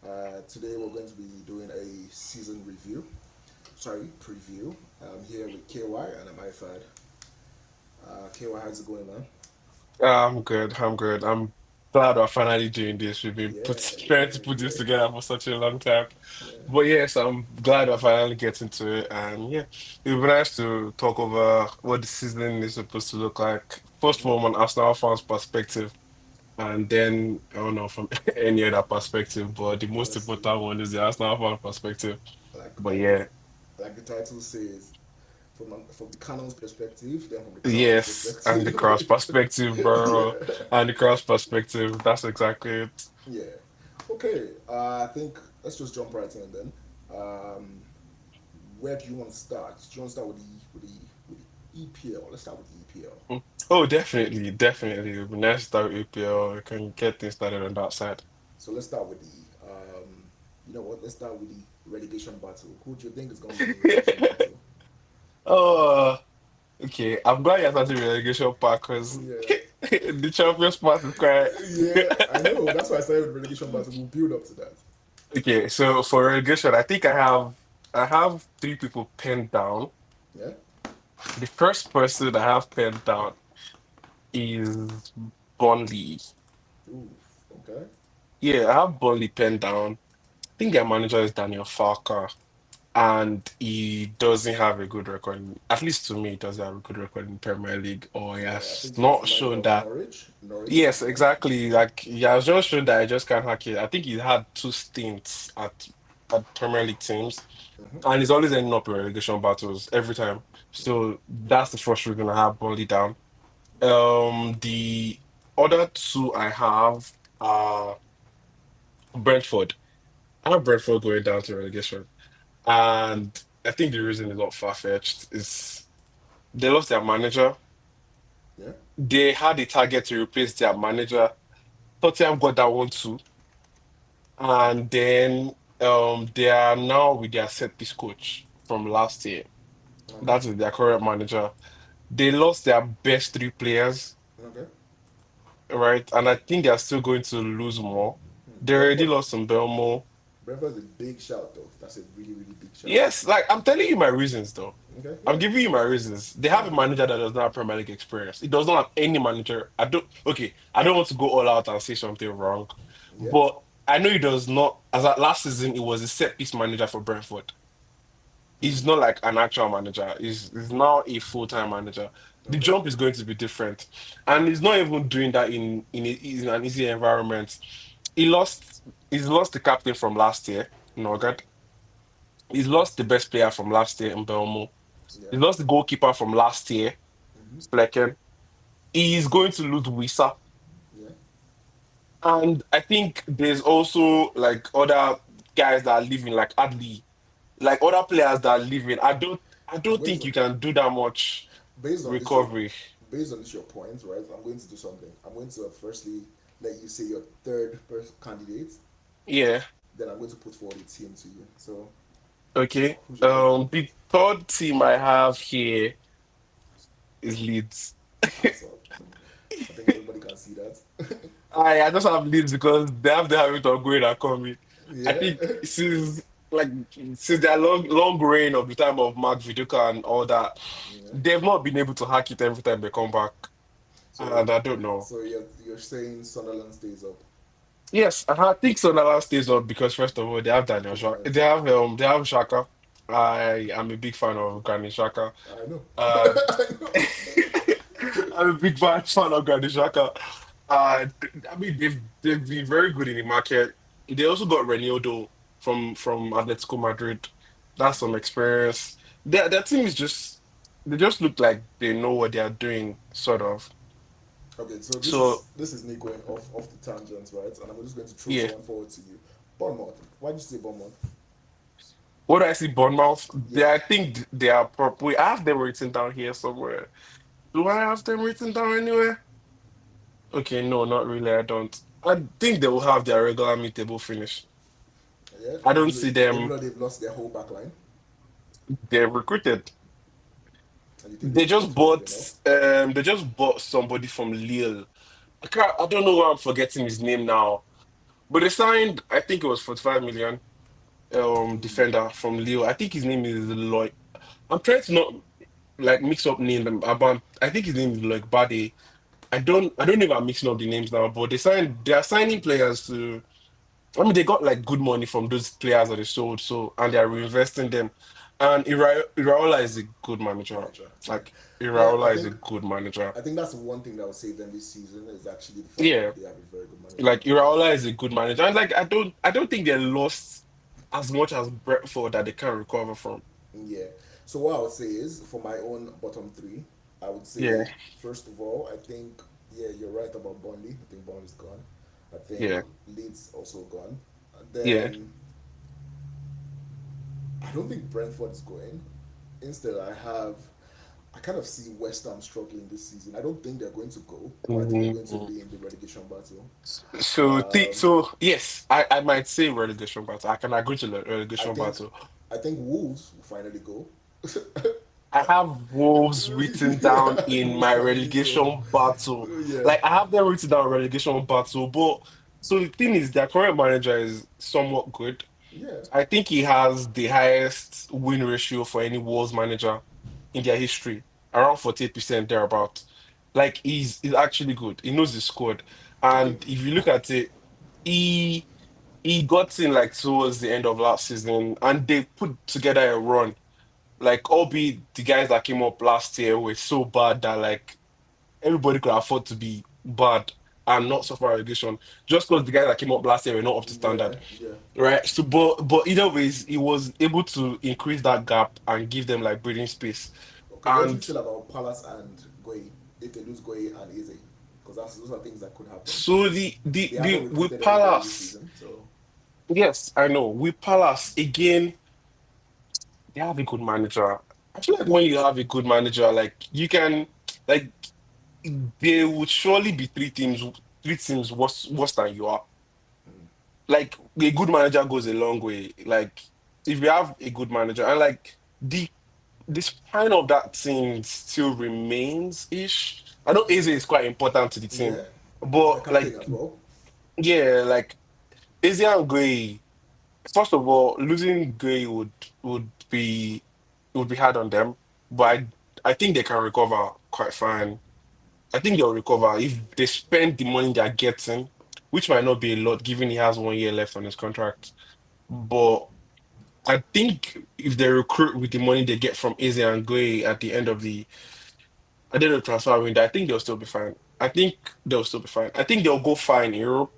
Today we're going to be doing a season review, sorry, preview. I'm here with KY and I'm IFAD. KY, how's it going, man? I'm good. I'm good. I'm glad we're finally doing this. We've been Yeah, trying to yeah, put this yeah, together for such a long time. yeah. But yes, I'm glad we're finally getting to it. And yeah, it'd be nice to talk over what the season is supposed to look like. First Mm-hmm. from an Arsenal fan's perspective, and then I don't know from any other perspective. But the most Honestly, important one is the Arsenal fan perspective. like But like yeah, like the title says, from the Cannon's perspective, then from the Crowd's yes, and the cross perspective. perspective, bro, Yeah, and the cross perspective. That's exactly it. yeah. Okay, I think let's just jump right in then. Um, where do you want to start? Do you want to start with the EPL? Let's start with the EPL. Mm. Oh, definitely, definitely. It'd be nice to start with EPL. We can get things started on that side. So let's start with you know what? Let's start with the relegation battle. Who do you think is going to win the relegation battle? Oh, okay. I'm glad you're starting relegation part because Yeah, the champions part is quite. yeah, I know. That's why I started with relegation battle. We'll build up to that. Okay, so for relegation, I think I have three people pinned down. Yeah. The first person I have pinned down is Burnley. Ooh. Okay. Yeah, I have Burnley pinned down. I think their manager is Daniel Farker. And he doesn't have a good record. At least to me, he doesn't have a good record in Premier League, or he Yeah, I has think he was the not manager shown of that. Norwich Yes, before. exactly. Like he has just shown that he just can't hack it. I think he had two stints at Premier League teams, Hmm. and he's always ending up in relegation battles every time. So that's the first we're gonna have Burnley down. The other two I have are Brentford. I have Brentford going down to relegation, and I think the reason is not far-fetched. Is they lost their manager. Yeah. They had a target to replace their manager. Tottenham got that one too. And then they are now with their set piece coach from last year. Okay. That is their current manager. They lost their best three players, Okay. right? And I think they are still going to lose more. They already Brentford. lost some Belmo. Brentford's a big shout though. That's a really really big shout. Yes, like I'm telling you my reasons though. Okay. I'm Yeah. giving you my reasons. They have Yeah. a manager that does not have Premier League experience. He does not have any manager. I don't, okay, I don't want to go all out and say something wrong, Yeah. but I know he does not. As at last season, he was a set piece manager for Brentford. He's not like an actual manager. He's now a full-time manager. The Okay. jump is going to be different. And he's not even doing that in an easy environment. He lost he's lost the captain from last year, Yeah. Norgard. He's lost the best player from last year in Belmo. Yeah. He lost the goalkeeper from last year, Hmm. Flecken. He's going to lose Wisa. Yeah. And I think there's also like other guys that are leaving, like Adli, like other players that are leaving. I don't Based think on you can do that much based on this your recovery. based on this your point, right? I'm going to do something. I'm going to firstly let you say your third candidate. Yeah. Then I'm going to put forward a team to you. So Okay. who's your third team? The third team I have here is Leeds. Hands up. I think everybody can see that. I just have Leeds because they have the habit of going and coming. I Yeah. think like since their long reign of the time of Mark Viduka and all that, Yeah. they've not been able to hack it every time they come back. So And I don't know. so you're saying Sunderland stays up. Yes, I think Sunderland stays up because first of all they have Daniel Good Shaka. point. They have Shaka. I am a big fan of Granit Xhaka. I know. Um, I know. I'm a big fan of Granit Xhaka. I mean, they've been very good in the market. They also got Renido from Atletico Madrid. That's some experience. Their team is just they just look like they know what they are doing, sort of. Okay, so So this is me going off the tangents, right? And I'm just going to throw yeah, someone forward to you. Bournemouth. Why did you say Bournemouth? what do I see? Bournemouth. Yeah. I think they are probably. I have them written down here somewhere. Do I have them written down anywhere? Okay, no, not really. I don't. I think they will have their regular mid-table finish. Yeah. I don't see Even them. though they've lost their whole back line, They're recruited. and you think they'll be comfortable enough. They just bought somebody from Lille. I don't know why I'm forgetting his name now. But they signed, I think it was 45 million, Mm, defender from Leo. I think his name is Lloyd. I'm trying to not like mix up names, but I think his name is like Bade. I don't know if I'm mixing up the names now, but they are signing players to. I mean, they got like good money from those players that they sold, so and they are reinvesting them. And Iraola is a good manager. manager. Yeah, Like yeah. Iraola is a good manager. I think that's one thing that will save them this season is actually the fact Yeah, that they have a very good manager. like Iraola is a good manager. And like I don't think they lost as much as Brentford that they can recover from. Yeah. So what I would say is for my own bottom three, I would Yeah, say first of all, I think yeah, you're right about Burnley. I think Burnley's gone. I think yeah, Leeds also gone. And yeah. then I don't think Brentford is going. Instead, I kind of see West Ham struggling this season. I don't think they're going to go, but I think they're going to Mhm. be in the relegation battle. Um, So yes, I might say relegation battle. I can agree to the I relegation think battle. I think Wolves will finally go. I have Wolves written down Yeah, in will my finally go. relegation battle. Yeah, Like I have them written down relegation battle, but so the thing is, their current manager is somewhat good. yeah. I think he has the highest win ratio for any Wolves manager in their history, around 48% thereabout. Like he's actually good. He knows his squad, Okay. and if you look at it, he he got in like towards the end of last season, and they put together a run. Like, albeit the guys that came up last year were so bad that like everybody could afford to be bad and not suffer relegation, just because the guys that came up last year were not up to Yeah, standard, yeah. right? So, but either ways, he was able to increase that gap and give them like breathing space. Okay. What do you And feel about Palace and Goy if they lose Goy and Eze? Because that's those are things that could happen. so the They haven't the with recruited anybody this Palace, season, so yes, I know. With Palace again, they have a good manager. I feel like when you have a good manager, like you can like there would surely be three teams worse than you are. Like a good manager goes a long way. Like if you have a good manager and like the spine of that team still remains ish. I know Eze is quite important to the team, yeah. The but captain like as well. yeah, like Eze and Gray. First of all, losing Gray would be hard on them, but I think they can recover quite fine. I think they'll recover if they spend the money they're getting, which might not be a lot given he has 1 year left on his contract. But I think if they recruit with the money they get from Eze and Gray at the end of the transfer window, I think they'll still be fine. I think they'll still be fine. I think they'll go far in Europe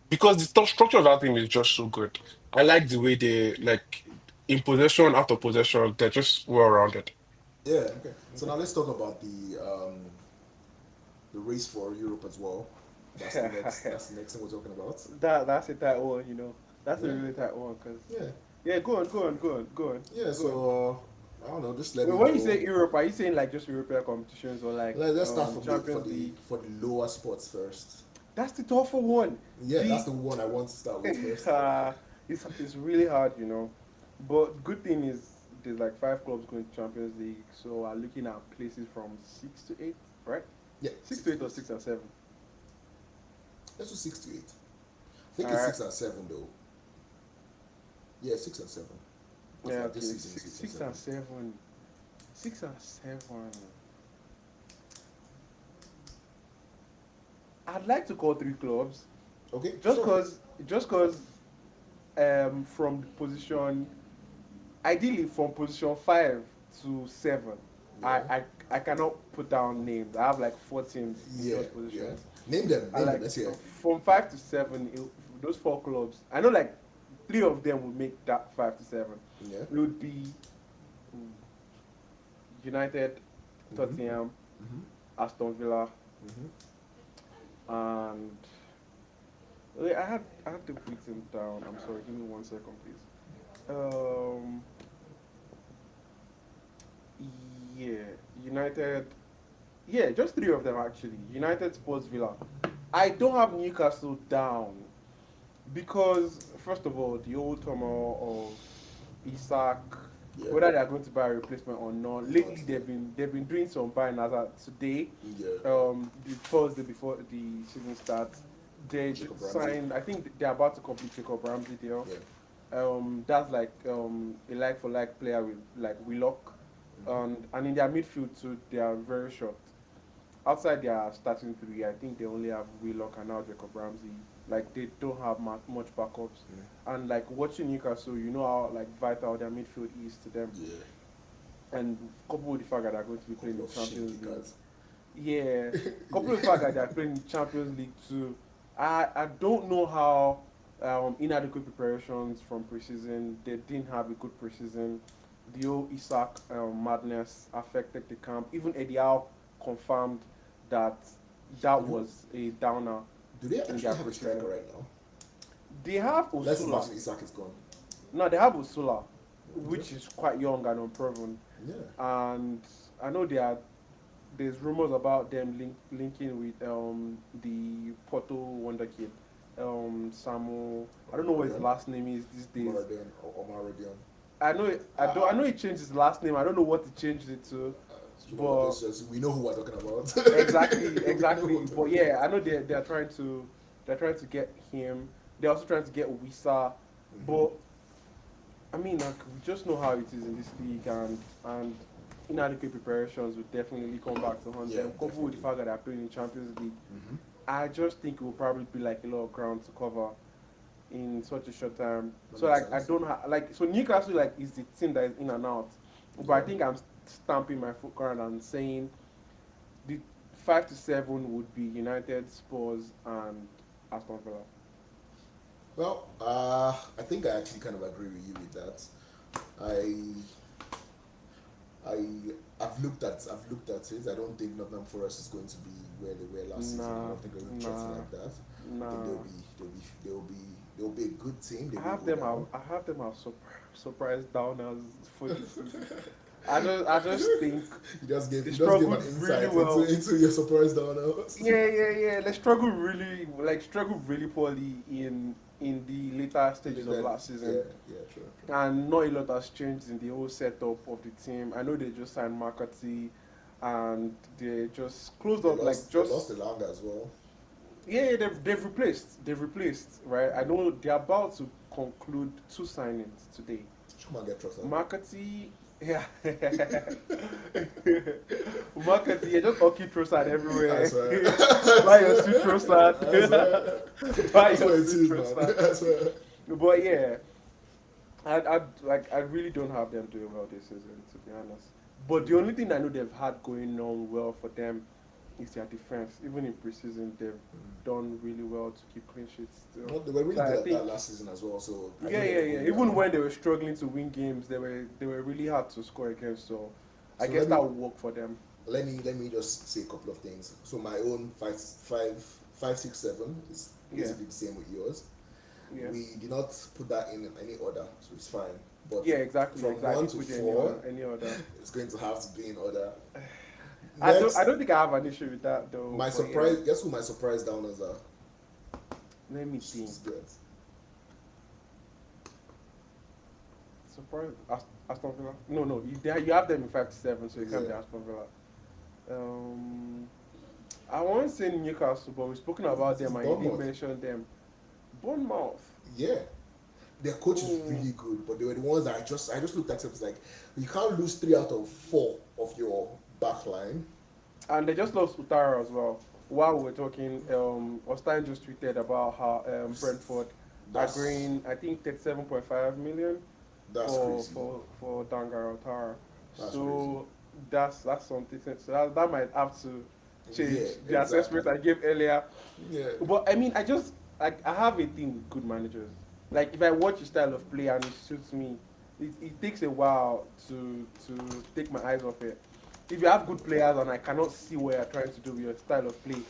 because the structure of that team is just so good. I like the way they like in possession, out of possession, they're just well rounded. Yeah. Okay. So now let's talk about the race for Europe as well. That's the next. That's the next thing we're talking about. That's a tight one, That's a Yeah. really tight one, cause Yeah. yeah, go on. Yeah. So I don't know. Just let Wait, me when you know. say Europe, are you saying like just European competitions or like Let's start from the Champions League? for the lower spots first. That's the tougher one. Yeah, that's The the one I want to start with first. it's really hard, But good thing is there's like five clubs going to Champions League, so I'm looking at places from 6 to 8, right? Yeah, Six six to to eight or eight. 6 and 7. Let's do 6 to 8. I think All it's right. 6 and 7 though. Yeah, 6 and 7. Because Yeah, like this okay. season is Six, six and six seven. and seven. 6 and 7. I'd like to call three clubs, Okay, just sure. cause, just cause, from the position, ideally from position 5 to 7, I, Yeah, I, I cannot put down names. I have like 4 teams in yeah, those yeah. positions. Name them. I Name them. like Let's hear. from 5 to 7. Those 4 clubs. I know like three of them would make that 5 to 7. Yeah. It would be United, Mhm. Tottenham, Mhm. Aston Villa, Mhm. and wait, I had to put them down. I'm sorry. Give me 1 second, please. Um, yeah, United. Yeah, just three of them actually. United, Sports, Villa. I don't have Newcastle down because first of all, the old turmoil of Isaac, Yeah. whether they are going to buy a replacement or not. Not Lately, they've yet. been they've been doing some buying as at today, Yeah. the Thursday before the season starts. they Jacob just Ramsey. signed. I think they're about to complete Jacob Ramsey deal. Yeah. That's like a like for like player with like Willock, Mm-hmm. and in their midfield too, they are very short. Outside their starting three, I think they only have Willock and now Jacob Ramsey. Like they don't have much backups, Yeah. and like watching Newcastle, you know how like vital their midfield is to them, Yeah. and coupled with the fact that they're going to be playing Couple in of shin Champions League. kickers. Yeah, coupled with the Yeah. fact that they're playing Champions League too. I don't know how inadequate preparations from preseason. They didn't have a good preseason. The old Isaac madness affected the camp. Even Eddie Howe confirmed that that You know, was a downer do they in actually their have a striker preseason. right now? They have Let's Osula. imagine Isaac is gone. No, they have Osula, Okay. which is quite young and unproven. Yeah. And I know there's rumors about them linking with the Porto wonder kid, Samu. I don't know what his Omarion. last name is these days. Omarion. Or Omarion. I know he changed his last name. I don't know what he changed it to. You know what? But It's just we know who we're talking about. exactly, We know exactly. who we're But talking yeah, I know they're trying to get him. They're also trying to get Wisa. about. But I mean, like, we just know how it is in this league, and inadequate preparations will definitely come back to haunt Yeah, them. Coupled with the definitely. fact that they're playing in Champions League, Mm-hmm. I just think it will probably be like a lot of ground to cover in such a short time. That So makes like I sense. don't have like so Newcastle like is the team that is in and out, but I Yeah. think I'm stamping my foot ground and saying the 5 to 7 would be United, Spurs, and Aston Villa. Well, I think I actually kind of agree with you with that. I I I've looked at it. I don't think Nottingham Forest is going to be where they were last season. I Nah, don't think they're going to threaten nah, like that. I think nah. they'll be a good team. They I will have go them. down. I have them as surprise downers for this season. I just think You they just gave struggled an really insight well. into your surprise down now. Yeah. They struggled really poorly in the later stages of last Yeah, season, yeah, true. and not a lot has changed in the whole setup of the team. I know they just signed McCarthy, and they just closed up like They lost just the Langa as well. yeah. They've replaced right. I know they're about to conclude 2 signings today. Come on, get trust. McCarthy. Yeah, marketing, you're just hockey Trossard everywhere. I swear. Buy your suit Trossard. I swear. Buy That's your what it suit is, man. Trossard. I swear. But yeah, I really don't have them doing well this season, to be honest. But the only thing I know they've had going on well for them is their defense. Even in preseason, they've done really well to keep clean sheets still. Well, they were really So I good at think that last season as well. So I yeah, think yeah, they're yeah. good Even at when they were struggling to win games, they were really hard to score against. So I So guess let that me would work for them. let me just say a couple of things. So my own 5, 6, 7 is Yeah, basically the same with yours. yeah, We did not put that in any order, so it's fine. But yeah. Exactly, from exactly. 1 to Put four, any other. it's going to have to be in order. I Next, don't think I have an issue with that though. my but surprise. yeah. Guess who my surprise downers are? Let me Just think. guess. Surprise, Aston Villa. No. You have them in 5 to 7, so you can't be Yeah. Aston Villa. I won't say Newcastle, but we've spoken about them, and you did Bournemouth. mention them. Bournemouth. Yeah. Their coach is Mm. really good, but they were the ones that I just looked at it. It was like you can't lose 3 out of 4 of your back line. And they just lost Utara as well. While we were talking, Ostain just tweeted about how Brentford That's agreeing, I think, 37.5 million that's for crazy. Dangar Utara. That's So that's something. So that might have to change Yeah, the assessment I gave earlier. Yeah. But I mean, I have a thing with good managers. Like if I watch a style of play and it suits me, it takes a while to take my eyes off it. If you have good players and I cannot see what you're trying to do with your style of play,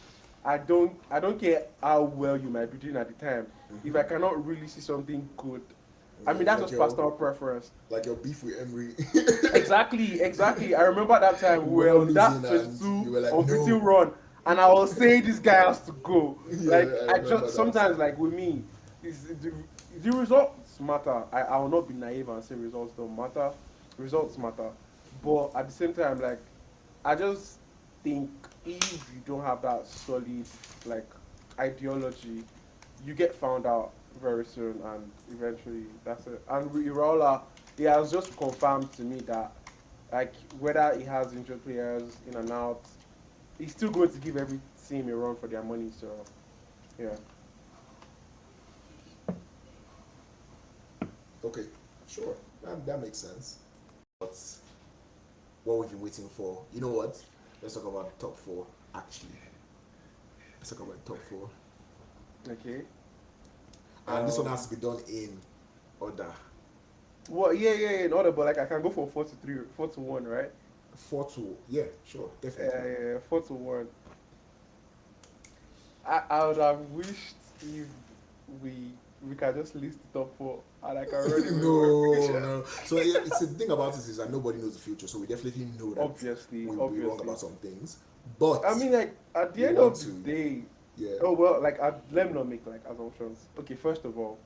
I don't care how well you might be doing at the time. If I cannot really see something good, I mean that's Like just personal preference. like your beef with Emery. Exactly. I remember that time we We were were on that losing and 22 you were like, unbeaten no. run, and I was saying this guy has to go. Yeah, Like I I remember that. just sometimes like with me, the results matter. I will not be naive and say results don't matter. Results matter, but at the same time, I just think if you don't have that solid like ideology, you get found out very soon, and eventually that's it. And Iraola, he has just confirmed to me that like whether he has injured players in and out, he's still going to give every team a run for their money. So yeah, Okay, sure. That makes sense. But what we've been waiting for. You know what? Let's talk about the top four. Actually, let's talk about the top four. okay. And this one has Um, to be done in order. well, yeah, in order, but like I can go for 4-3, 4-1, right? Four to yeah, sure, definitely. Yeah, 4-1. I would have wished if we we can just list the top four and I can run away with my No, predictions. no. So yeah, it's the thing about this is that nobody knows the future, so we definitely know that Obviously, we'll be wrong obviously. about some things, but I mean, like at we the end want of the to, day, yeah. oh well, like let me not make like assumptions. Okay, first of all,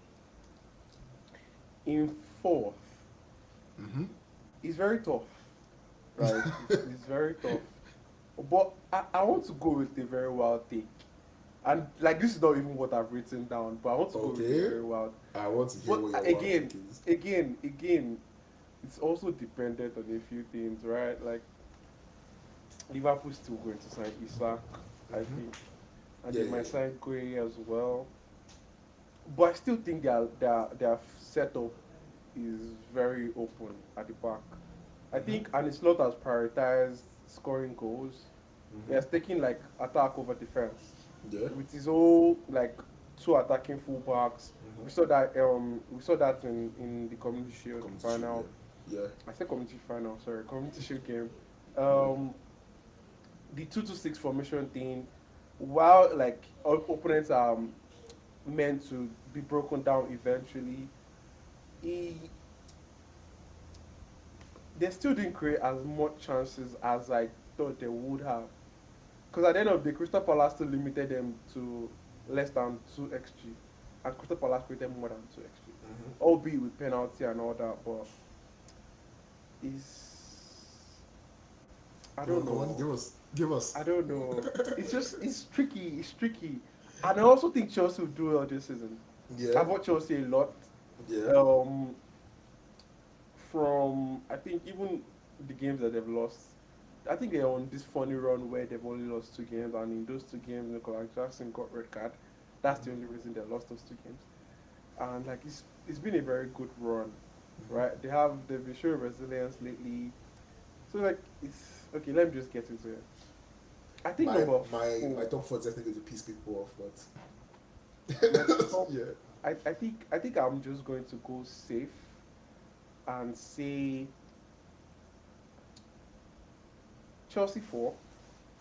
in fourth, Mm-hmm. it's very tough, right? It's very tough. But I want to go with a very wild take. And like this is not even what I've written down, but I want to go with a Okay, very wild. I want to hear But what your wild again, take is. again, it's also dependent on a few things, right? Like Liverpool's still going to sign Isak, I Mm-hmm. think, and Yeah, they yeah, might yeah. sign Gray as well. But I still think their setup is very open at the back. I Mm-hmm. think Arne Slot has prioritized scoring goals. He Mm-hmm. has taken like attack over defense Yeah. with his whole like two attacking fullbacks. Mm-hmm. We saw that in the Community Shield Community Shield, final. yeah. Yeah. I said Community final, sorry, Community Shield game. Mm-hmm. Um, the 2-2-6 formation thing, while like opponents are meant to be broken down eventually, he they still didn't create as much chances as I thought they would have. Because at the end of the day, Crystal Palace still limited them to less than 2 xg, and Crystal Palace created more than 2 xg, Mm-hmm. albeit with penalty and all that. But it's I don't Come on, know. give us. I don't know. It's tricky. It's tricky, and I also think Chelsea will do well this season. Yeah, I've watched Chelsea a lot. yeah. Um, from I think even the games that they've lost, I think they're on this funny run where they've only lost 2 games, and in those 2 games, Nicolas Jackson got red card. That's the only reason they lost those 2 games. And like it's been a very good run, Mm-hmm. right? They've been showing resilience lately. So like it's okay. Let me just get into it. I think My number my four, top four is definitely going to piss people off, but my top. yeah. I think I'm just going to go safe and say Chelsea 4.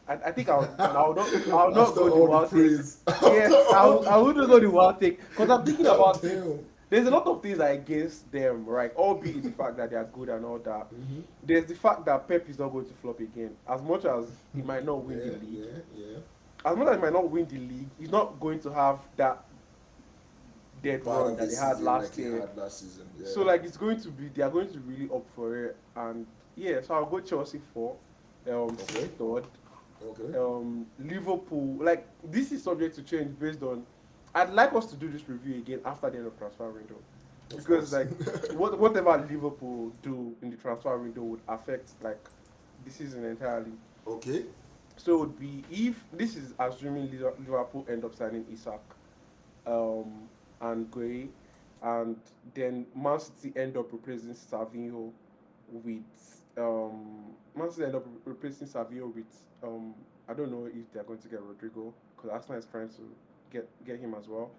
I think I'll not After go the all the wild take. praise, after Yes, all I the wouldn't go the wild take because I'm thinking god about it. damn. There's a lot of things against them, right? Albeit the fact that they are good and all that. Mm-hmm. There's the fact that Pep is not going to flop again. As much as he might not win the Yeah, league, yeah, yeah. as much as he might not win the league, he's not going to have that dead Part run of that the they had season like last he year. had last season. Yeah. So like they are going to really up for it, and yeah. So I'll go Chelsea 4, Okay. City third, Okay. Liverpool. Like this is subject to change based on. I'd like us to do this review again after the end of transfer window, Of because course. like whatever Liverpool do in the transfer window would affect like the season entirely. Okay. So it would be if this is assuming Liverpool end up signing Isak, and Gray, and then Man City end up replacing Savinho with Man City end up replacing Savinho with I don't know if they're going to get Rodrigo because Arsenal is trying to get him as well.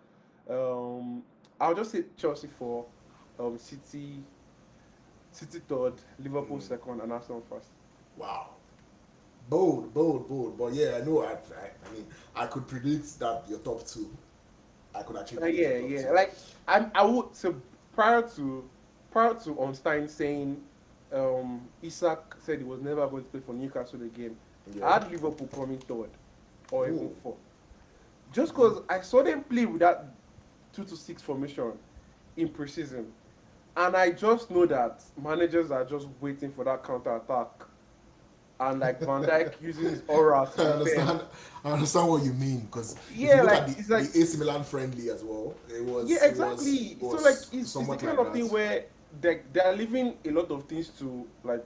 Um, I'll just say Chelsea 4, City third, Liverpool Mm. second, and Arsenal first. Wow. Bold, bold, bold. But yeah, I know. I mean, I could predict that your top two. I could actually predict Yeah, your top yeah. two. Like I would so prior to Onstein saying Isak said he was never going to play for Newcastle again. I Yeah. had Liverpool coming third or even Ooh. fourth. Just because I saw them play with that 2-6 formation in preseason. And I just know that managers are just waiting for that counter attack and like Van Dijk using his aura to I defend. understand. I understand what you mean because if you Yeah, look like at it's the like AC Milan friendly as well, yeah, exactly. it So like was it's the somewhat kind like of that. thing where they are leaving a lot of things to like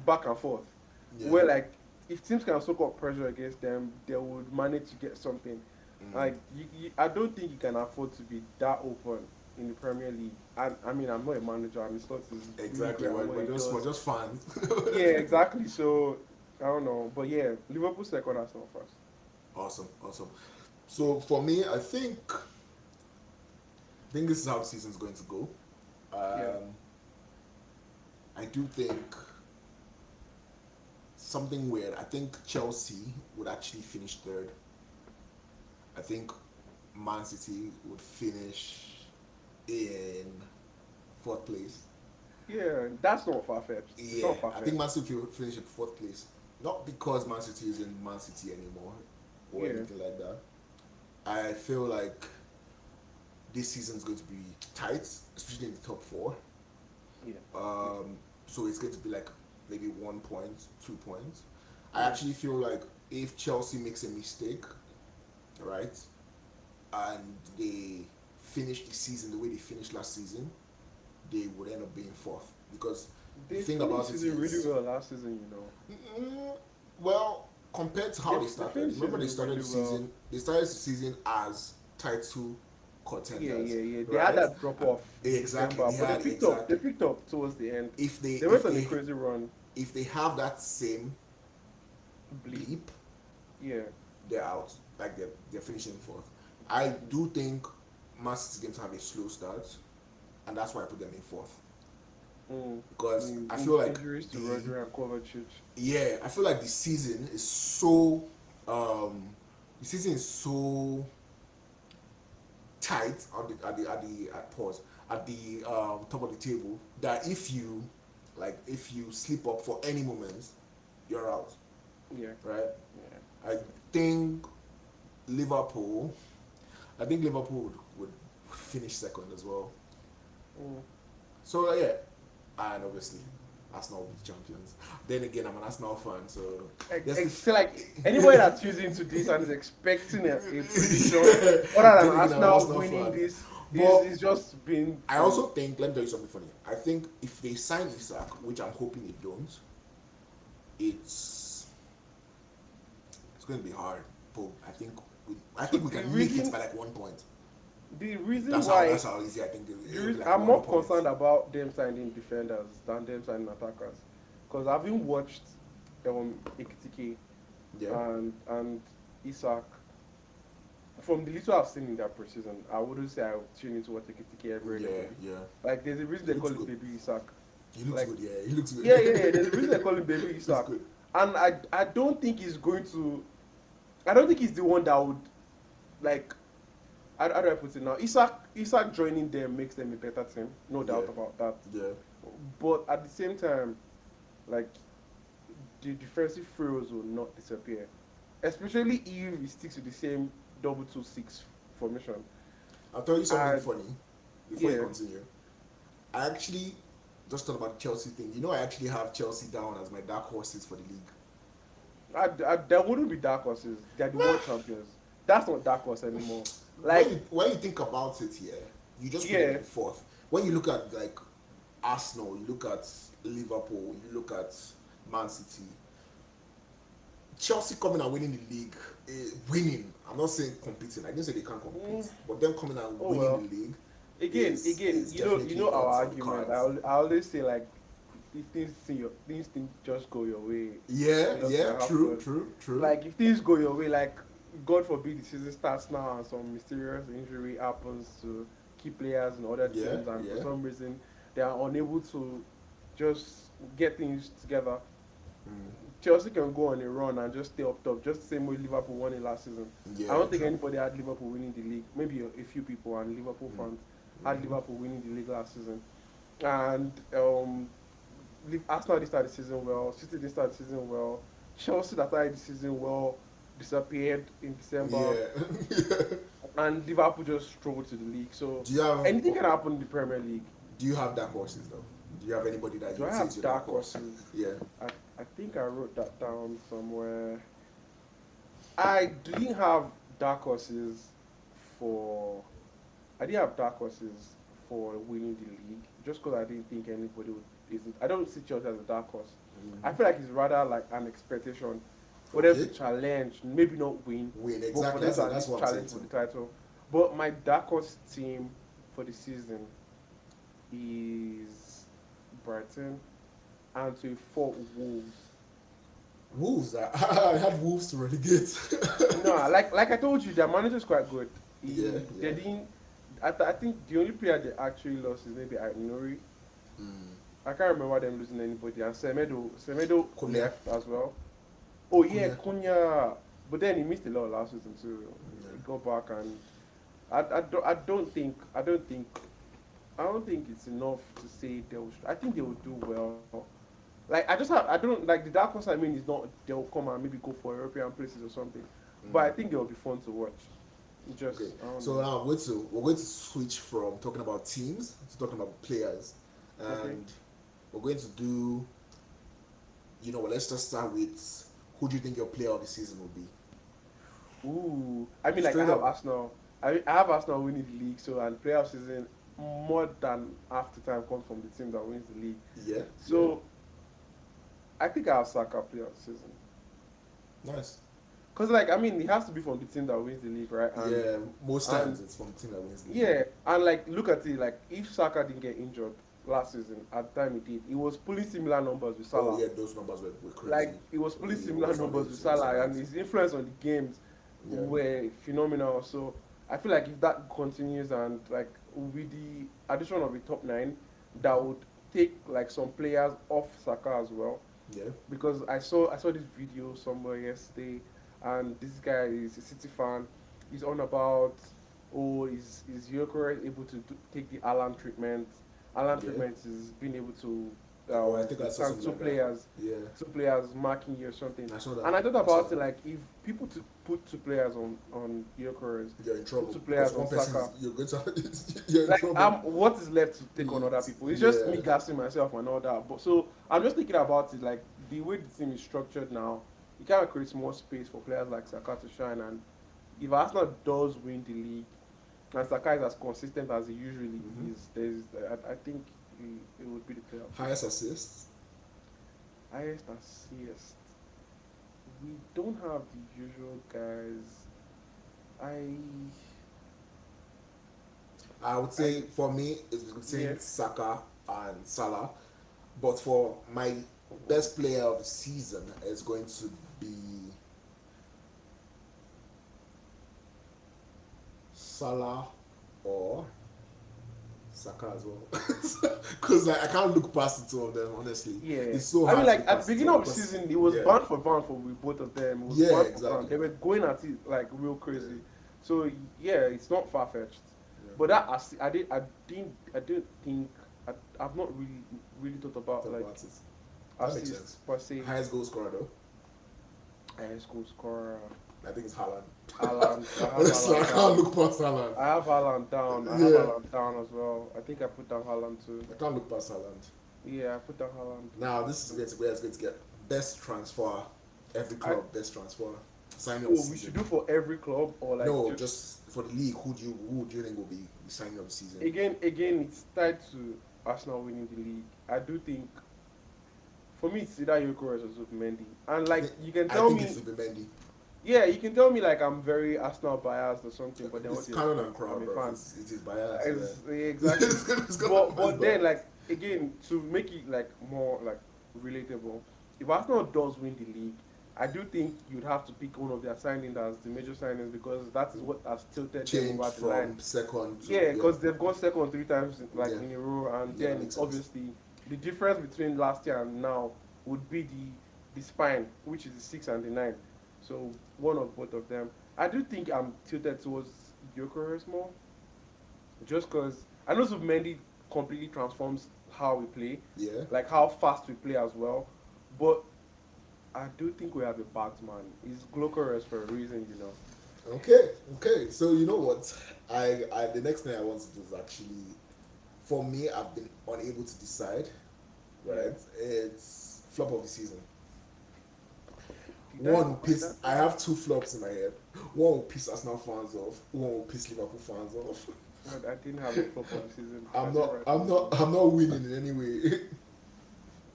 back and forth. Yeah. Where like if teams can soak up pressure against them, they would manage to get something. Mm. Like I don't think you can afford to be that open in the Premier League. And I mean, I'm not a manager, and Slot is really Exactly. great at what he We're does. just fans. Yeah, exactly. So I don't know, but yeah, Liverpool second, Arsenal first. Awesome, awesome. So for me, I think this is how the season's going to go. Yeah, Um, I do think something weird. I think Chelsea would actually finish third. I think Man City would finish in fourth place. yeah, that's not far fetched. It's Yeah, not far I think fetched. Man City will finish in fourth place. Not because Man City isn't Man City anymore or Yeah, anything like that. I feel like this season is going to be tight, especially in the top four. yeah, Um, so it's going to be like maybe 1 point, 2 points. I yeah. actually feel like if Chelsea makes a mistake, right, and they finish the season the way they finished last season, they would end up being fourth. Because the They thing finished about it season really is, well last season, you know. well, compared to how they They started, finished remember season really well. they started the season as title Yeah, contenders, yeah, yeah. They had right? that drop off in Exactly, December, they but they had picked up. They exactly. picked up towards the end. If they They went on a crazy run. if they have that same Bleep. bleep, Yeah. they're out. Like they're finishing fourth. I do think Man City is going to have a slow start, and that's why I put them in fourth. Mm. Because I feel like Injuries to Rodri and Kovacic. I feel like the season is so tight at the top of the table that if you slip up for any moment, you're out, Yeah. right? Yeah. I think Liverpool. I think Liverpool would finish second as well. Mm. So yeah, and obviously Arsenal will be champions. Then again, I'm an Arsenal fan, so So like anybody that tunes into this and is expecting a prediction other then than again, I'm an Arsenal Arsenal winning fan. this But is just being. I also think, let me tell you something funny. I think if they sign Isak, which I'm hoping they don't, it's going to be hard. But I think we the can make it reason by like 1 point. the reason That's why how easy I think it the will be reason, like I'm more 1 point. concerned about them signing defenders than them signing attackers, because having watched Ekitike Yeah. and Isak. From the little I've seen in their preseason, I wouldn't say I tune into what Ekitike every Yeah, day. yeah. Like there's a reason He they call looks it good. Baby Isak. He looks Like good, yeah. He looks good. yeah. There's a reason they call him Baby He's Isak. good. And I don't think he's going to. I don't think he's the one that would like. How do I put it now? Isak joining them makes them a better team, no doubt Yeah. about that. Yeah. But at the same time, like the defensive frills will not disappear, especially if he sticks to the same 2-2-6 formation. I'll tell you something And funny before you yeah, continue. I actually just thought about the Chelsea thing. You know, I actually have Chelsea down as my dark horses for the league. there wouldn't be dark horses. They're the world champions. That's not dark horse anymore. When Like when you think about it, yeah, you just put yeah, them in fourth. When you look at like Arsenal, you look at Liverpool, you look at Man City, Chelsea coming and winning the league, winning. I'm not saying competing. I didn't say they can't compete, but them coming and oh winning well. the league. Again, is you definitely know not our on the argument. cards. I always say like if things just go your way. Yeah, It yeah, doesn't true, happen. true, true. Like if things go your way, like God forbid the season starts now and some mysterious injury happens to key players in other Yeah, teams, and yeah. for some reason they are unable to just get things together. Mm, Chelsea can go on a run and just stay up top, just the same way Liverpool won it last season. yeah, I don't think true. anybody had Liverpool winning the league. Maybe a few people and Liverpool fans had Liverpool winning the league last season. And Arsenal did start the season well. City did start the season well. Chelsea that started the season well disappeared in December, Yeah. and Liverpool just struggled to the league. So Do you have anything can happen in the Premier League. Do you have dark horses though? Do you have anybody that Do you I would say is have your dark dark horse? horses? Yeah. I think I wrote that down somewhere. I didn't have dark horses for. I didn't have dark horses for winning the league just because I didn't think anybody would. Isn't I don't see Chelsea as a dark horse. I Mhm. feel like it's rather like an expectation for them to Okay. challenge, maybe not win, Win but for exactly. them to at That's least what I'm saying challenge for too. the title. But my dark horse team for the season is Brighton and to fought Wolves. Wolves. I had Wolves to relegate. No, like I told you, their manager is quite good. Yeah, They yeah. didn't. I think the only player they actually lost is maybe Nori. Mm. I can't remember them losing anybody. And Semedo Konya, left as well. Oh yeah, Konya. Cunha. But then he missed a lot last season too. He Yeah. got back and I don't think it's enough to say they will. I think they will do well. Like I don't like the dark horse. I mean, is not they'll come and maybe go for European places or something. But I Mm. think they'll be fun to watch. Okay. Just I don't So know. now we're going to switch from talking about teams to talking about players, Okay. and we're going to do. You know what? Let's just start with who do you think your player of the season will be? Ooh, I mean, like I Straight have up. Arsenal. I have Arsenal winning the league. So and playoff season, more than half the time comes from the team that wins the league. Yeah. Yeah. So I think I have Saka player of the season. Nice. Cause like I mean, it has to be from the team that wins the league, right? Yeah. Most And times it's from the team that wins the league. yeah, and like look at it. Like if Saka didn't get injured last season, at the time he did, he was pulling similar numbers with Oh Salah. yeah, those numbers were crazy. Like he was pulling It similar was on numbers it. with It was on Salah, and it. his influence on the games Yeah. were phenomenal. So I feel like if that continues and like with the addition of a top nine, that would take like some players off Saka as well. Yeah. Because I saw this video somewhere yesterday, and this guy is a City fan. He's on about is Gyökeres able to take the Alan treatment? Alan Yeah. treatment is being able to Oh, I think I saw withstand something like that. Yeah. two players marking you or something. I saw that. And I thought I saw about it that. like if people to put two players on Gyökeres, You're in put trouble two because players on one person Saka, you're going to you're in like trouble. what is left to take on other people? It's just me Yeah. gassing myself and all that. But so I'm just thinking about it like the way the team is structured now, it kind of creates more space for players like Saka to shine. And if Arsenal does win the league and Saka is as consistent as he usually Hmm. is, I think he would be the player of the Highest season. assists. Highest assist. We don't have the usual guys. I I would I say for me it's yeah. between Saka and Salah, but for my best player of the season is going to be Salah or Saka as well. Because like, I can't look past the two of them, honestly. Yeah, It's so I mean, hard to like look at the past the two beginning of of them. the Because, season, it was yeah, band for with both of them. It was yeah, band for band. exactly. They were going at it like real Yeah, crazy. So yeah, it's not far fetched. yeah. But that I didn't think I've not really thought about Talk like about it. That makes assists sense. per se. Highest goal scorer though, Highest goal scorer. I think it's Haaland. Haaland. I have Honestly, I Haaland can't down. look past Haaland. I have Haaland down. I have Yeah, Haaland down as well. I think I put down Haaland too. I can't look past Haaland. Yeah, I put down Haaland. Now this is going to where it's going to get best transfer. Every I club best transfer signing of the oh we should season. do for every club or like No, just just for the league. Who do you think will be the signing of the season? again it's tied to Arsenal winning the league. I do think for me it's either Gyökeres or Zubimendi. And like you can I tell think me it's Mendy. yeah, you can tell me like I'm very Arsenal biased or something, but then what It's do you Cannon and expect? I'm Crowd, a bro. fan. It is biased. Yeah, exactly. It's gonna be But then biased. like again to make it like more like relatable, if Arsenal does win the league, I do think you'd have to pick one of their signings as the major signings because that is what has tilted them Change over the line. from second to Yeah, because they've gone second three times like yeah, in a row, and yeah, that then makes sense. obviously the difference between last year and now would be the spine, which is the 6 and the 9. So one of both of them. I do think I'm tilted towards Gyökeres more, just because I know Zubimendi completely transforms how we play, Yeah. like how fast we play as well. But I do think we have a batsman. He's Gyökeres for a reason, you know. Okay. Okay. So you know what? I the next thing I want to do is actually, for me, I've been unable to decide. Yeah. Right. It's flop of the season. One will piss. I have two flops in my head. One will piss Arsenal fans off. One will piss Liverpool fans off. But I didn't have a flop of the season. I I'm didn't not. write I'm it not. down. I'm not winning in any way.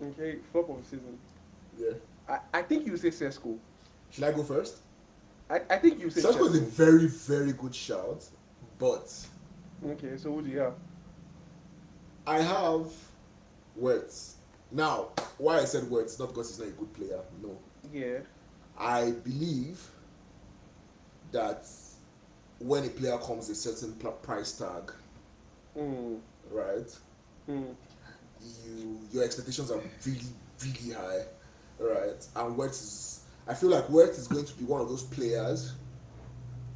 Okay, flop of the season. Yeah. I think you say Sesko. Should I go first? I think you say Sesko is a Sesko. very, very good shout, but Okay, so who do you have? I have Wirtz. Now, why I said Wirtz, not because he's not a good player. No, Yeah. I believe that when a player comes a certain price tag, Mm. right, Mm. your expectations are really, really high, right? And Wirtz is, I feel like Wirtz is going to be one of those players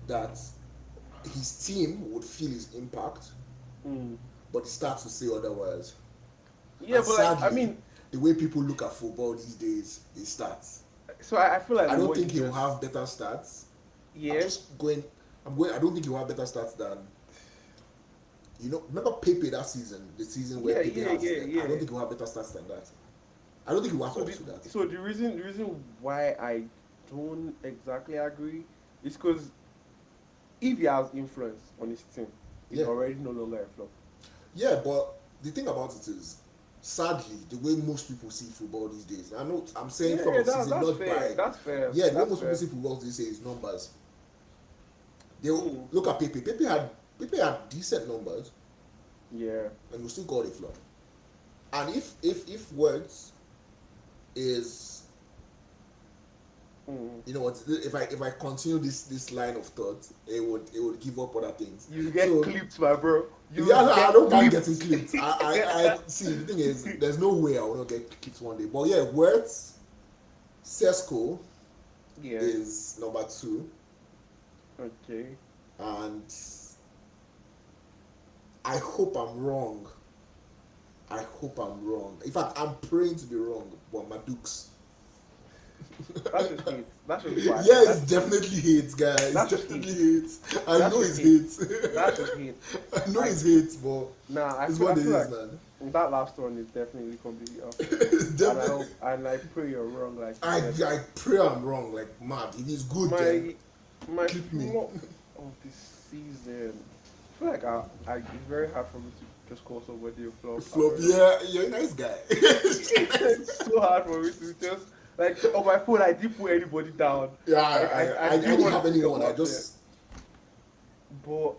that his team would feel his impact, Mm. but it starts to say otherwise. Yeah, And but like, I sadly, mean, the way people look at football these days, it starts. so I feel like I don't what think you he'll just- have better stats. Yeah. I don't think he'll have better stats than. Remember Pepe that season, the season where Yeah, Pepe yeah, has. yeah. I don't think he'll have better stats than that. I don't think he'll have So up the, to that. so the reason why I don't exactly agree is because if he has influence on his team, he's Yeah. already no longer a flop. Yeah, but the thing about it is, sadly, the way most people see football these days. I'm saying from a season, that's not fair. by. That's fair. Yeah, the way that's most fair. people see football these days is numbers. They Mm. look at Pepe. Pepe had decent numbers, Yeah. and we still call it a flop. And if Words is, Mm. you know what, if I continue this line of thought, it would give up other things. You get So, clipped, my bro. You yeah, no, get I don't mind clipped. getting clipped. I see. The thing is, there's no way I will not get clipped one day. But yeah, Words, Sesko Yeah. is number 2, Okay. and I hope I'm wrong. In fact, I'm praying to be wrong. But my Dukes. That's just hate. That's just bad. Yeah, it's That's, definitely hate, guys. That's It's just definitely hate. I That's know just it's hate. hate. that's just hate. I know it's hate, but Nah, I it's feel, what I it feel is, like man. that last one is definitely completely off. It's And I definitely. hope, and I pray you're wrong. Like you I said. pray I'm wrong, like mad. If it's good, then my clip me. flop of the season. I feel like it's very hard for me to just call somebody a flop. flop. Yeah, you're a nice guy. It's so hard for me to just like on my phone. I didn't put anybody down. Yeah, I didn't didn't want have to anyone. come I up just But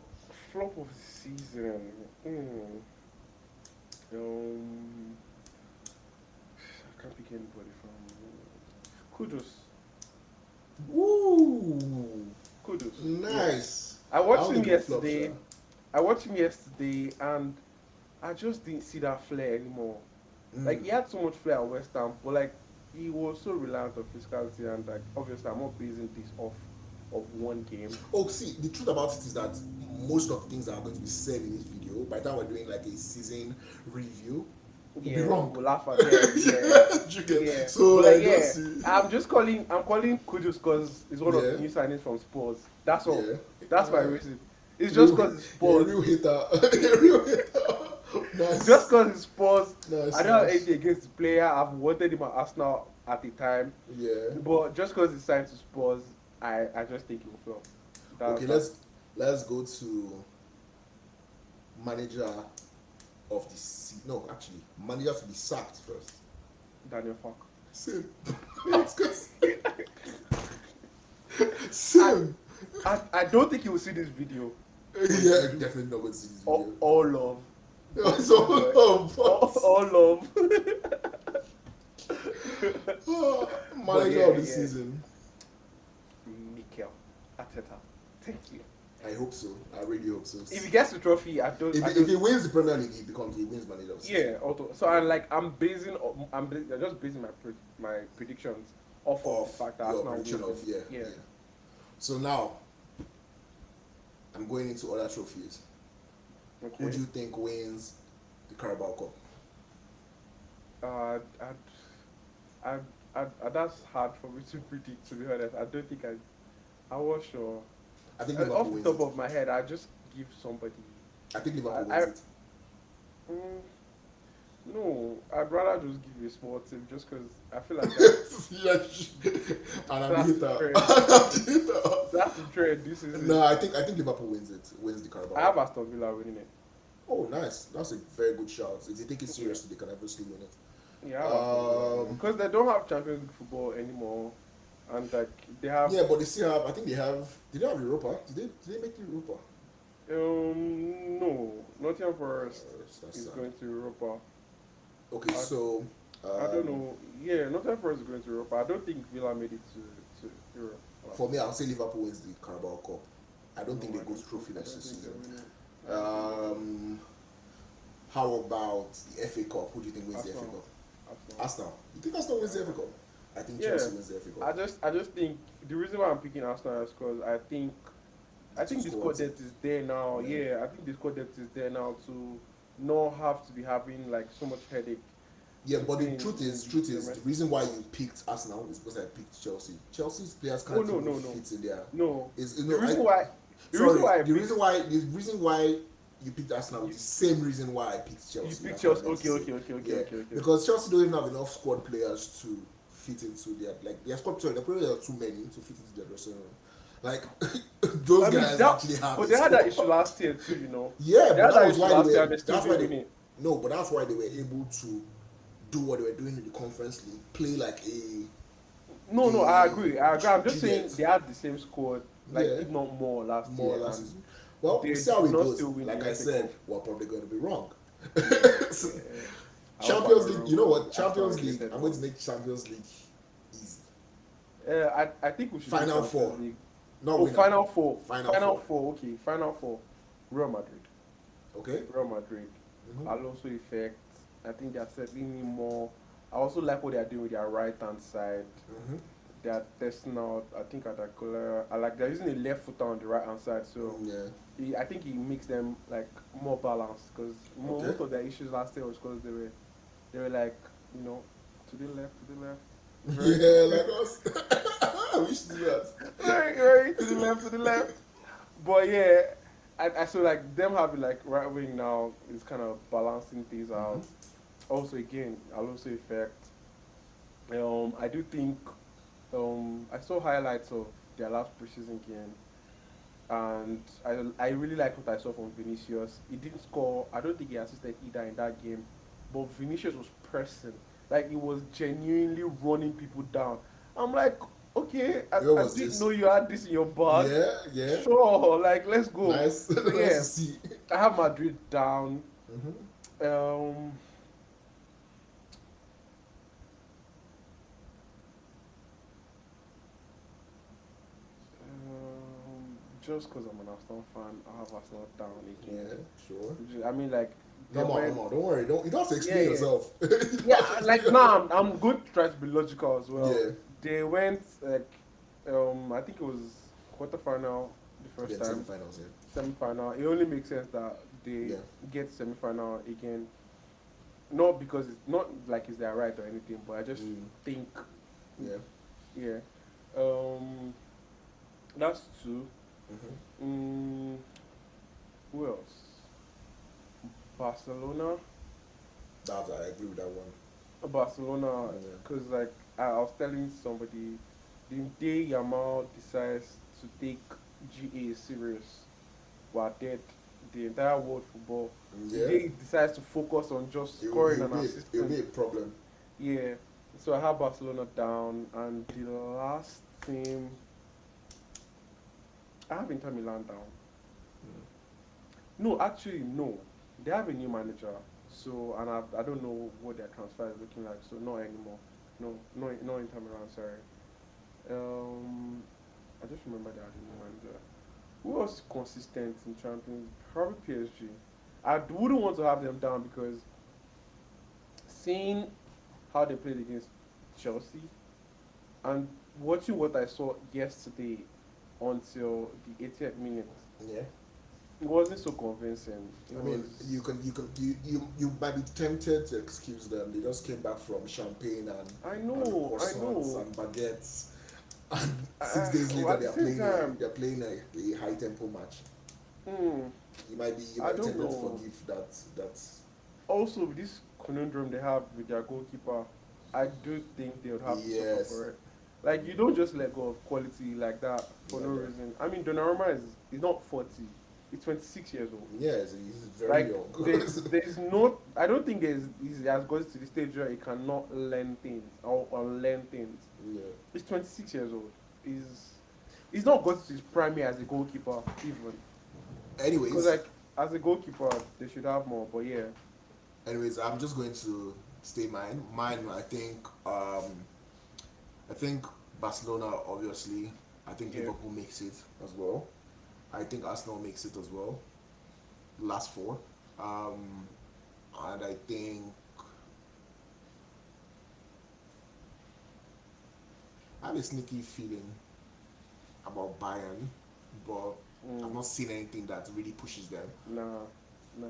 flop of the season. I can't pick anybody from. Kudos. nice. I watched don't him think he'll flop, yesterday. sha. I watched him yesterday, and I just didn't see that flair anymore. Like he had so much flair at West Ham, but like he was so reliant on physicality, and like obviously I'm not basing this off of one game. Oh, see, the truth about it is that most of the things that are going to be said in this video, by the time we're doing like a season review, we'll be wrong. We'll laugh at it. You get- Yeah. So But, like, just see. I'm calling Kudus because it's one of Yeah. the new signings from Spurs. That's all. Yeah. That's my reason. It's just because it's You're a Spurs. real hater. You're a real hater. Nice. Just because it's Spurs. Nice, I don't have nice. anything against the player. I've wanted him at Arsenal at the time. Yeah. But just because he signed to Spurs, I just think he will flop. Okay, let's go to manager of the no, actually, manager to be sacked first. Daniel Fark. Same. I was gonna say. Same. I don't think he will see this video. Yeah, definitely not going to see this video. All love. So, All love. manager of the yeah. season. Mikel Arteta. Thank you. I hope so. I really hope so. If he gets the trophy, I don't. If he wins the Premier League, he wins manager of the season. Yeah, auto. So I'm just basing my predictions off of the fact that your Arsenal prediction wins of it. yeah. So now, I'm going into other trophies. Okay. Who do you think wins the Carabao Cup? That's hard for me to predict. To be honest, I don't think I was sure. I think Off Liverpool the wins top it. of my head, I just give somebody. I think Liverpool I- wins it. Mm, No, I'd rather just give you a small tip just because I feel like that's Yeah, and I'm the that's the hater. trend. And I'm the hater. That's the trend this season. No, I think Liverpool wins it. Wins the I Carabao. have Aston Villa winning it. Oh, nice. That's a very good shout. If they take it Yeah, seriously, they can obviously win it. yeah, I have Aston Villa winning it Um, because they don't have Champions League football anymore, and like they have yeah, but they still have. I think they have. Did they have Europa? Did they make the Europa? no, Nottingham Forest That's is sad. going to Europa. Okay, I, so I don't um, know. Yeah, Nottingham Forest is going to Europa. I don't think Villa made it to Europe last for me, season. I'll say Liverpool wins the Carabao Cup. I don't No, think they go to I trophyless don't this think they're season. winning. I don't think they're winning. Um, how about the FA Cup? Who do you think wins the FA Arsenal, Cup? Arsenal. Arsenal. You think Arsenal wins the FA Cup? I think Yeah, Chelsea wins the FA Cup. I just think the reason why I'm picking Arsenal is because I The two think the squad squads. depth is there now. Yeah. Yeah, I think the squad depth is there now to not have to be having like so much headache Yeah, to but play the truth is, the domestic reason why football. you picked Arsenal is because I picked Chelsea. Chelsea's players Oh can't no even no no fit in there. no. Is you The know I reason why the reason sorry why I the picked reason why you picked Arsenal you, is the same reason why I picked you Chelsea. picked That's what I Chelsea. meant to Okay say. okay okay okay Yeah, okay okay. because Chelsea don't even have enough squad players to fit into their squad. Sorry, their players are too many to fit into their dressing room. Like those I mean guys that, actually have but a they had that issue squad. last year too. You know, Yeah, they but had that that was issue why they last year were. and they still That's why didn't they. win it. No, but that's why they were able to do what they were doing in the conference league, play like No, no, I agree. I agree. I'm just saying Juliet, they had the same squad, like yeah, if not more last more or year, less. and Well, they we'll see how did it not goes. still win Like the I FA Cup. said, we're probably going to be wrong. Yeah. I hope I'm Champions not League, wrong. you know what? I still Champions League, related I'm going to one. make Champions League easy. I think we should do Final Champions four, League. not Oh, winner. Final Four. Final Final four. Four. Okay, Final Four. Real Madrid. Okay. Real Madrid. Mm-hmm. Alonso effect. I think they're settling in more. I also like what they're doing with their right hand side. Mm-hmm. They are testing out. I think at that color. I like they're using a left foot on the right hand side. So Yeah. I think he makes them like more balanced because Okay. most of their issues last year was because they were like to the left, very Yeah, like us. We should do that. very to the left. But yeah, I feel like them having like right wing now is kind of balancing things Mm-hmm. out. Also, again, Alonso effect. I do think I saw highlights of their last preseason game, and I really like what I saw from Vinicius. He didn't score. I don't think he assisted either in that game, but Vinicius was pressing. Like he was genuinely running people down. I'm like, okay, Where I was didn't this? know you had this in your bag. Yeah, yeah. Sure, like let's go. Nice. So Nice yeah, to see. I have Madrid down. Mm-hmm. Um, just because I'm an Arsenal fan, I have Arsenal down again. Yeah, sure. I mean, like they Come on, went, come on. Don't worry. You don't have to yeah, explain yeah, yourself. You don't yeah. have to explain Like now, I'm good to try to be logical as well. Yeah. They went like, I think it was quarterfinal the first Then time, semi-finals, yeah. semi-final. It only makes sense that they Yeah. get semi-final again. Not because it's not like it's their right or anything, but I just Mm. think, Yeah. yeah. Um, that's two. Mm-hmm. Who else? Barcelona. I agree with that one. Barcelona, Yeah. because like I was telling somebody, the day Yamal decides to take GA serious, we're dead. The entire world football. The Yeah. day he decides to focus on just scoring and It will be a assisting, problem. yeah. So I have Barcelona down, and the last team, I have Inter Milan down. No, actually, no. They have a new manager. So, and I don't know what their transfer is looking like. So, not anymore. No Inter Milan, sorry. I just remember they had a new manager. Who else is consistent in Champions? Probably PSG. I wouldn't want to have them down because seeing how they played against Chelsea and watching what I saw yesterday until the 80th minute, Yeah. it wasn't so convincing. It I mean, was. you might be tempted to excuse them. They just came back from champagne I and know, I croissants know. and baguettes, and 6 days Well, later at the same time, they're playing a high tempo match. hmm, You might be I tempted don't to know. forgive that. Also, with this conundrum they have with their goalkeeper, I do think they would have to suffer Yes. for it. Like you don't just let go of quality like that for no Yeah. reason. I mean, Donnarumma is not 40; he's 26 years old. Yes, he's very Like young. there's no, I don't think he has got to the stage where he cannot learn things or unlearn things. Yeah. He's 26 years old. He's not got to his prime as a goalkeeper even. Because Anyways, like as a goalkeeper, they should have more. But yeah, I'm just going to stay mine. Mine, I think Barcelona, obviously. I think Yeah. Liverpool makes it as well. I think Arsenal makes it as well. Last four. And I think I have a sneaky feeling about Bayern, but I've not seen anything that really pushes them. nah, nah.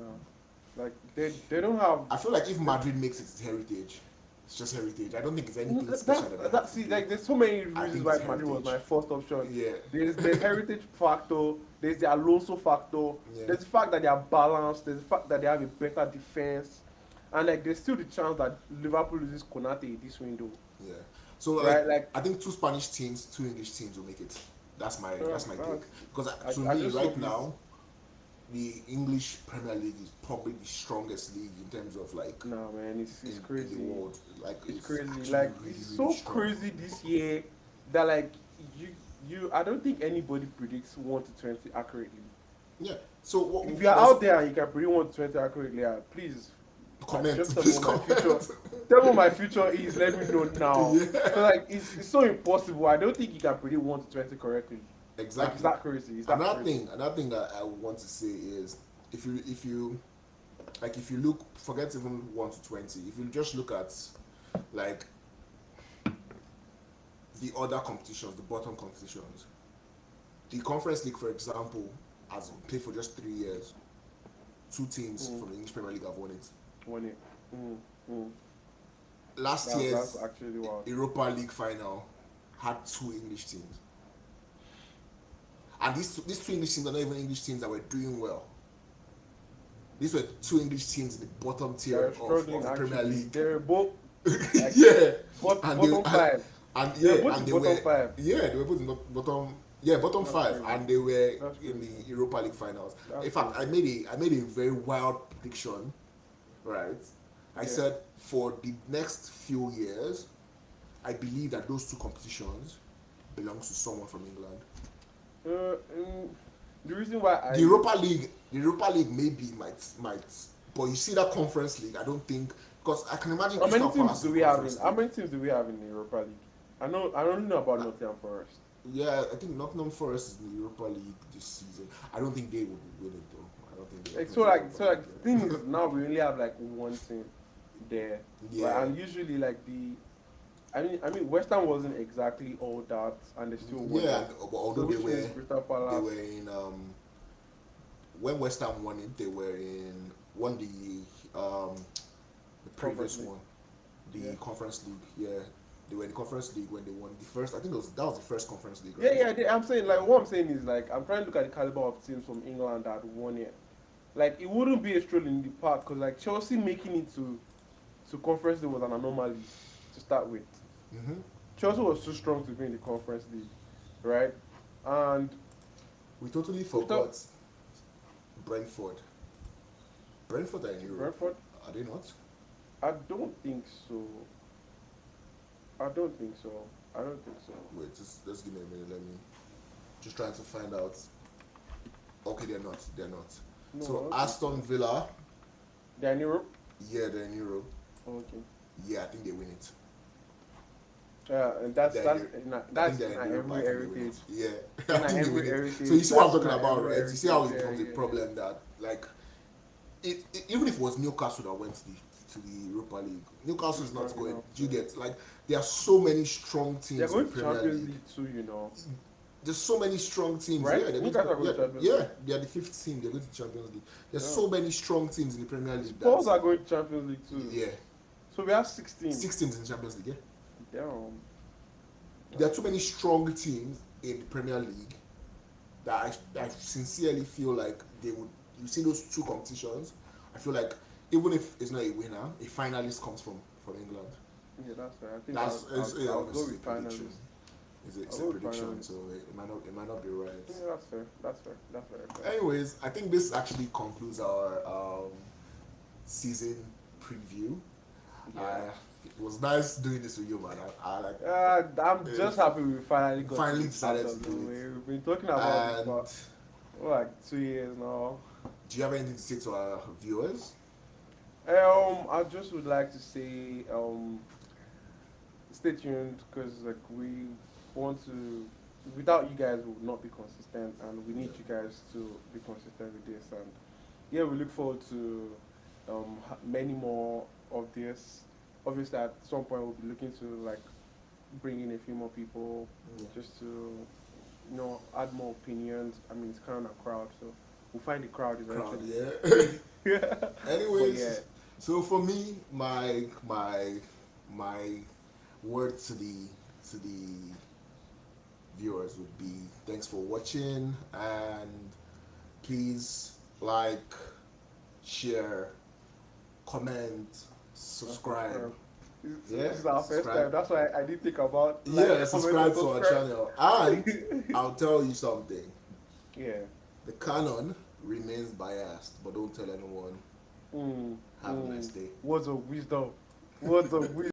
Like they don't have. I feel like if Madrid makes it, it's heritage. It's just heritage. I don't think it's anything special that they have to See, do. like there's so many I reasons think why it's Madrid was my heritage. first option. Yeah. There's heritage factor. There's the Alonso factor. Yeah. There's the fact that they are balanced. There's the fact that they have a better defense, and like there's still the chance that Liverpool loses Konate this window. Yeah. So Right, like- I think two Spanish teams, two English teams will make it. That's my take. Because to I me, just right hope now, the English Premier League is probably the strongest league in terms of like Nah, man, it's in crazy. the world. Like It's crazy. actually Like really, it's really so strong. crazy this year that like you I don't think anybody predicts 1 to 20 accurately. Yeah. So what, If you're out there and you can predict 1 to 20 accurately, please comment. just tell Please me what my comment. future. Tell me what my future is. Let me know now. Yeah. So like it's so impossible. I don't think you can predict 1 to 20 correctly. Like, Exactly. it's that crazy. It's that crazy. Another thing that I want to say is if you look, forget even 1 to 20, if you just look at like the other competitions, the bottom competitions, the Conference League, for example, has played for just 3 years. Two teams from the English Premier League have won it. Won it. Last year's That's actually wild. Europa League final had two English teams. And these two English teams are not even English teams that were doing well. These were two English teams in the bottom tier They're of struggling the Premier actually. League. They're both Yeah. bottom five. And They're yeah, both and in they bottom were five. yeah, they were put in the bottom bottom That's five, crazy. and they were That's in crazy. the Europa League finals. That's In fact, I made a very wild prediction, right? I Yeah. said for the next few years, I believe that those two competitions belongs to someone from England. The reason why The Europa League maybe might, but you see that Conference League, I don't think, because I can imagine. How many Crystal teams Palace do in we have in? Conference How League. many teams do we have in the Europa League? I don't know about Nottingham Forest. Yeah, I think Nottingham Forest is in the Europa League this season. I don't think they would win it though. I don't think they. Like, would so win like the so Europa like League. the thing is now we only have like one team there. Yeah. And usually like I mean West Ham wasn't exactly all that and they still won. Yeah, it. but although so which means Crystal they Palace. were in when West Ham won it, they were in won the previous Conference League. one, the Yeah. Conference League. Yeah, they were in the Conference League when they won the first. I think that was the first Conference League. Right? I'm saying like what I'm saying is like I'm trying to look at the caliber of teams from England that won it. Like it wouldn't be a stroll in the park because like Chelsea making it to Conference League was an anomaly to start with. Mm-hmm. Chelsea was too strong to be in the Conference League, right? And We totally forgot Brentford. Brentford are in Europe. Brentford, Are they not? I don't think so. I don't think so. Wait, just give me a minute. Let me just trying to find out. Okay, they're not. No, So I don't Aston think so. Villa, They're in Europe. yeah, they're in Europe. Oh, okay. Yeah, I think they win it. And that's They're that's in in a- I that's think in they're in Europe, every I think they win heritage. it. Yeah, In I think they every win it. heritage. So you see what I'm That's talking in about, every right? You see how it heritage. becomes a Yeah. problem that like even if it was Newcastle that went to the Europa League, Newcastle is not Strong going. enough, Do you yeah. get like there are so many strong teams They're in going the to Premier Champions League. League too, you know. There's so many strong teams. Right? Yeah, they're going Newcastle are to, going to yeah, Champions yeah, League. they are the fifth team. They're going to Champions League. There's Yeah. so many strong teams in the Premier League. Spurs that- are going to Champions League too. Yeah, So we have 16. 6 teams in the Champions League. Yeah. Damn. There are too many strong teams in the Premier League that I sincerely feel like they would. You see those two competitions, I feel like even if it's not a winner, a finalist comes from England. Yeah, that's fair. I think That's it's, I'll go obviously a with prediction. finalists. It's I'll a go with prediction, so finalists. it might not be right. Yeah, that's fair. That's fair. That's very fair. Anyways, I think this actually concludes our season preview. Yeah. It was nice doing this with you, man. I like I'm just happy we finally got finally to this out decided of to the do way. it. We've been talking about this And for like 2 years now. do you have anything to say to our viewers? I just would like to say, stay tuned because like we want to. Without you guys, we would not be consistent, and we need you guys to be consistent with this. And yeah, we look forward to many more of this. Obviously, at some point, we'll be looking to like bring in a few more people Yeah. just to add more opinions. I mean, it's kind of a crowd, so we'll find the crowd Crowd, eventually. yeah. Yeah. But Anyways, yeah, so for me, my word to the viewers would be thanks for watching, and please like, share, comment, subscribe. this is our first subscribe. time. That's why I didn't think about Yeah, comment, subscribe and to our subscribe. channel. And I'll tell you something. Yeah. The canon remains biased, but don't tell anyone. Mm, Have a nice day. Words of wisdom. Words of wisdom.